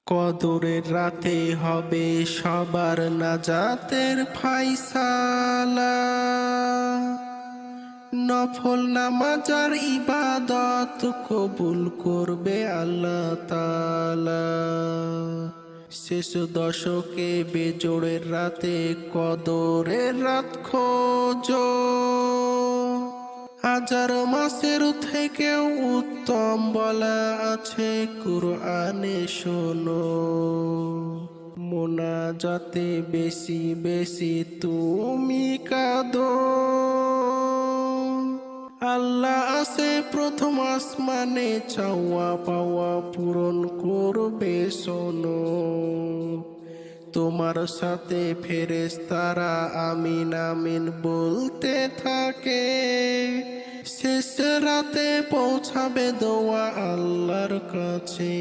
কদরের রাতে হবে সবার নাজাতের ফাইসালা। নফল নামাজ আর ইবাদত কবুল করবে আল্লাহ তাআলা। শেষ দশকে বেজোড়ের রাতে কদরের রাত খোঁজো, হাজার মাসের থেকেও উত্তম বলা আছে কুরআনে শোনো। মোনাজাতে বেশি বেশি তুমি কাঁদো, আল্লাহ আছে প্রথম আসমানে, চাওয়া পাওয়া পূরণ করবে শোনো। তোমার সাথে ফেরেশতারা আমিন আমিন বলতে থাকে, শেষ রাতে পৌঁছাবে দোয়া আল্লাহর কাছে।